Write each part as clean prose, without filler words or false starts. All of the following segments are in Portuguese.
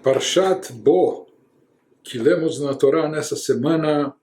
Parshat Bo, que lemos na Torá nessa semana,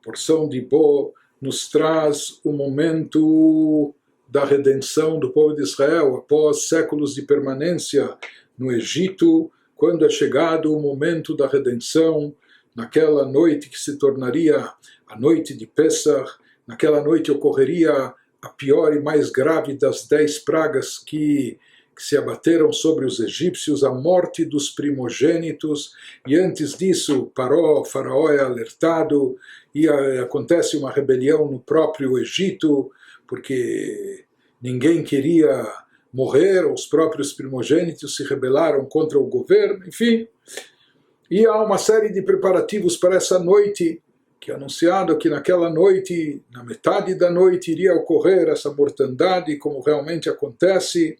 porção de Bo, nos traz o momento da redenção do povo de Israel após séculos de permanência no Egito, quando é chegado o momento da redenção, naquela noite que se tornaria a noite de Pesach. Naquela noite ocorreria a pior e mais grave das 10 pragas que se abateram sobre os egípcios, a morte dos primogênitos, e antes disso Faraó é alertado e acontece uma rebelião no próprio Egito, porque ninguém queria morrer, os próprios primogênitos se rebelaram contra o governo, enfim. E há uma série de preparativos para essa noite, que é anunciado que naquela noite, na metade da noite, iria ocorrer essa mortandade, como realmente acontece.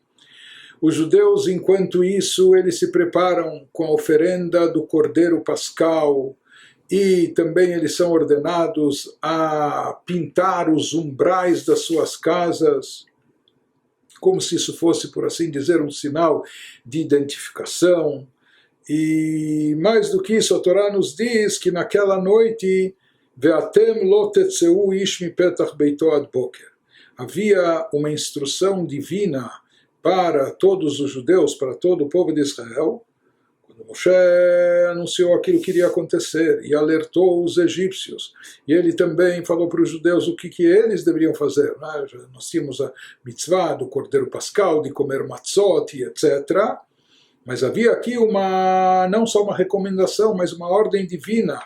Os judeus, enquanto isso, eles se preparam com a oferenda do Cordeiro Pascal e também eles são ordenados a pintar os umbrais das suas casas, como se isso fosse, por assim dizer, um sinal de identificação. E mais do que isso, a Torá nos diz que naquela noite Ve'atem lo tetzeu ish mipetach beito ad boker. Havia uma instrução divina para todos os judeus, para todo o povo de Israel, quando Moshe anunciou aquilo que iria acontecer e alertou os egípcios. E ele também falou para os judeus o que eles deveriam fazer. Nós tínhamos a mitzvah do Cordeiro Pascal, de comer matzot, etc. Mas havia aqui não só uma recomendação, mas uma ordem divina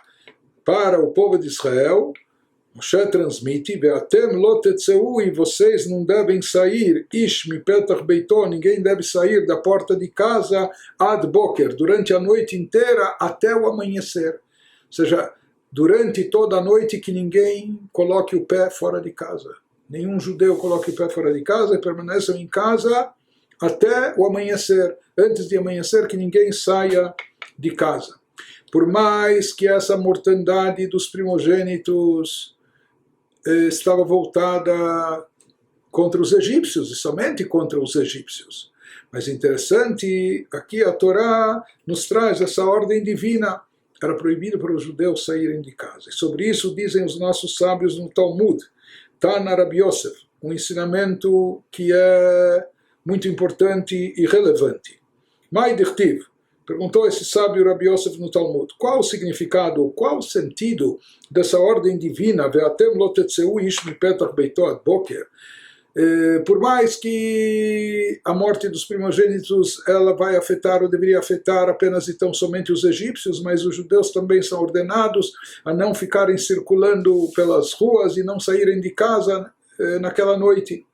para o povo de Israel. Moshe transmite, Ve'atem lo tetzeu, e vocês não devem sair, ish mipetach beito, ninguém deve sair da porta de casa, ad boker, durante a noite inteira até o amanhecer. Ou seja, durante toda a noite que ninguém coloque o pé fora de casa. Nenhum judeu coloque o pé fora de casa e permaneçam em casa até o amanhecer. Antes de amanhecer, que ninguém saia de casa. Por mais que essa mortandade dos primogênitos estava voltada contra os egípcios, e somente contra os egípcios. Mas interessante, aqui a Torá nos traz essa ordem divina. Era proibido para os judeus saírem de casa. E sobre isso dizem os nossos sábios no Talmud, Tana Rabbi Yosef, um ensinamento que é muito importante e relevante. Mai dichtiv, perguntou esse sábio Rabbi Yosef no Talmud, qual o significado, qual o sentido dessa ordem divina, Ve'atem lo tetzeu ish mipetach beito ad boker? Por mais que a morte dos primogênitos ela vai afetar ou deveria afetar apenas e tão somente os egípcios, mas os judeus também são ordenados a não ficarem circulando pelas ruas e não saírem de casa naquela noite.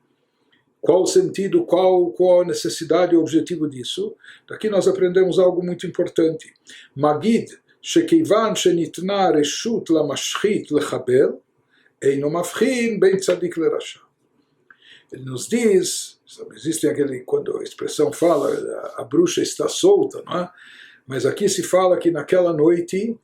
Qual o sentido, qual a necessidade e o objetivo disso? Daqui nós aprendemos algo muito importante. Magid, shekeivan shenitna reshut lamashchit lechabel, eino mavchin ben tzadik lerasha. Ele nos diz, existe quando a expressão fala, a bruxa está solta, não é? Mas aqui se fala que naquela noite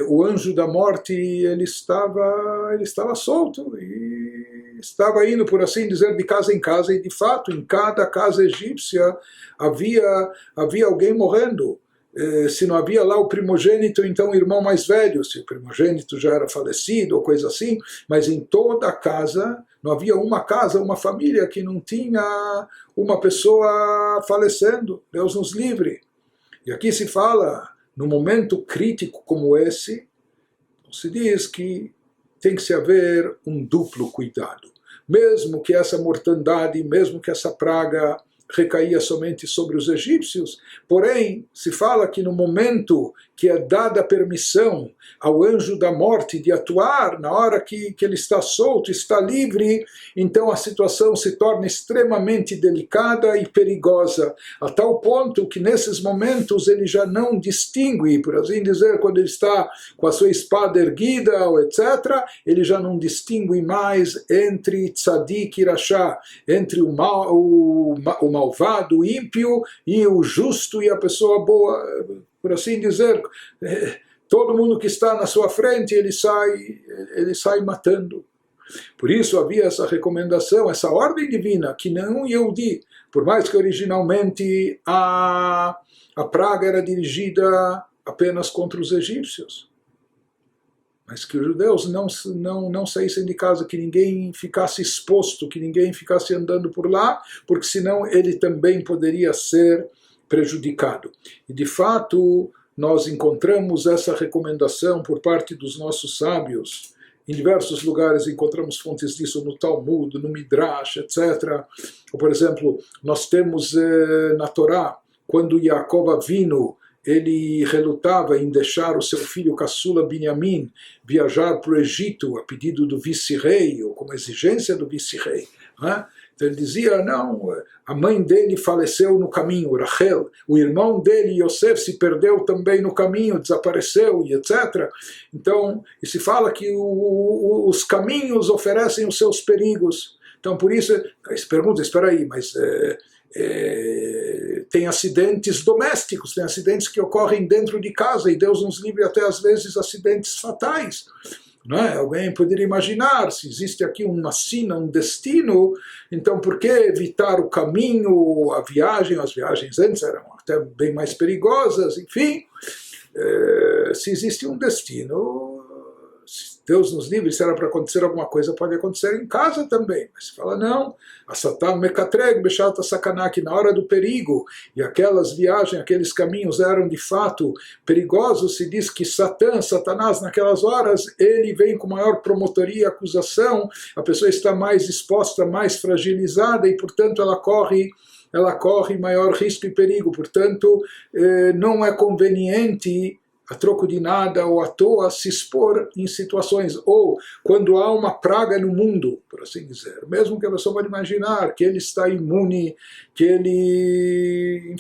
o anjo da morte ele estava solto e estava indo, por assim dizer, de casa em casa, e de fato em cada casa egípcia havia alguém morrendo. Se não havia lá o primogênito, então o irmão mais velho, se o primogênito já era falecido ou coisa assim, mas em toda a casa, não havia uma casa, uma família que não tinha uma pessoa falecendo. Deus nos livre. E aqui se fala, num momento crítico como esse, se diz que tem que se haver um duplo cuidado. Mesmo que essa mortandade, mesmo que essa praga recaía somente sobre os egípcios, porém, se fala que no momento que é dada a permissão ao anjo da morte de atuar, na hora que ele está solto, está livre, então a situação se torna extremamente delicada e perigosa, a tal ponto que nesses momentos ele já não distingue, por assim dizer, quando ele está com a sua espada erguida, ou etc., ele já não distingue mais entre tzadik e rashá, entre o malvado, o ímpio, e o justo e a pessoa boa, por assim dizer. Todo mundo que está na sua frente ele sai matando. Por isso havia essa recomendação, essa ordem divina, que não Yehudi, por mais que originalmente a praga era dirigida apenas contra os egípcios, mas que os judeus não saíssem de casa, que ninguém ficasse exposto, que ninguém ficasse andando por lá, porque senão ele também poderia ser prejudicado. E de fato, nós encontramos essa recomendação por parte dos nossos sábios. Em diversos lugares encontramos fontes disso no Talmud, no Midrash, etc. Ou, por exemplo, nós temos na Torá, quando Yaakov Avinu ele relutava em deixar o seu filho caçula Binyamin viajar para o Egito a pedido do vice-rei, ou como exigência do vice-rei. Né? Então ele dizia, não, a mãe dele faleceu no caminho, Rachel, o irmão dele, Yosef, se perdeu também no caminho, desapareceu, e etc. Então, e se fala que os caminhos oferecem os seus perigos. Então, por isso, se pergunta, espera aí, mas tem acidentes domésticos, tem acidentes que ocorrem dentro de casa, e Deus nos livre até às vezes acidentes fatais. Não é? Alguém poderia imaginar, se existe aqui uma sina, um destino, então por que evitar o caminho, a viagem? As viagens antes eram até bem mais perigosas, enfim. Se existe um destino, se Deus nos livre, se era para acontecer alguma coisa, pode acontecer em casa também. Mas se fala, não, a Satan mekatreg bechata sakaná, que na hora do perigo, e aquelas viagens, aqueles caminhos eram de fato perigosos, se diz que Satanás, naquelas horas, ele vem com maior promotoria e acusação, a pessoa está mais exposta, mais fragilizada, e portanto ela corre maior risco e perigo. Portanto, não é conveniente, a troco de nada ou à toa, se expor em situações, ou quando há uma praga no mundo, por assim dizer, mesmo que a pessoa pode imaginar que ele está imune, que ele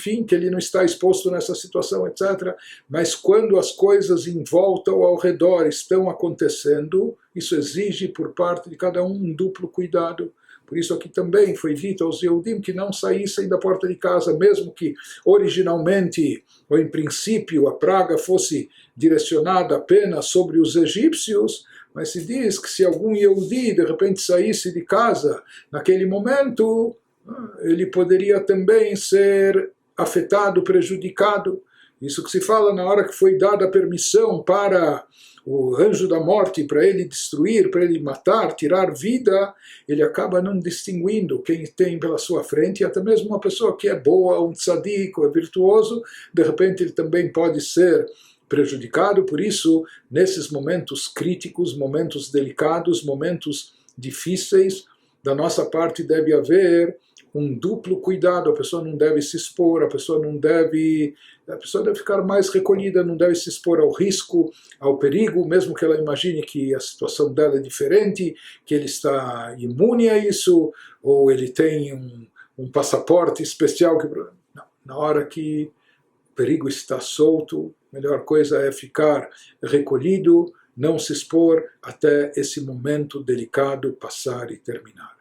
não está exposto nessa situação, etc. Mas quando as coisas em volta ou ao redor estão acontecendo, isso exige por parte de cada um duplo cuidado. Por isso aqui também foi dito aos Yehudim que não saíssem da porta de casa, mesmo que originalmente, ou em princípio, a praga fosse direcionada apenas sobre os egípcios, mas se diz que se algum Yehudi de repente saísse de casa naquele momento, ele poderia também ser afetado, prejudicado. Isso que se fala na hora que foi dada a permissão para o anjo da morte, para ele destruir, para ele matar, tirar vida, ele acaba não distinguindo quem tem pela sua frente, e até mesmo uma pessoa que é boa, um tzadik, é virtuoso, de repente ele também pode ser prejudicado. Por isso, nesses momentos críticos, momentos delicados, momentos difíceis, da nossa parte deve haver um duplo cuidado. A pessoa não deve se expor, a pessoa deve ficar mais recolhida, não deve se expor ao risco, ao perigo, mesmo que ela imagine que a situação dela é diferente, que ele está imune a isso, ou ele tem um passaporte especial. Não, na hora que o perigo está solto, a melhor coisa é ficar recolhido, não se expor até esse momento delicado passar e terminar.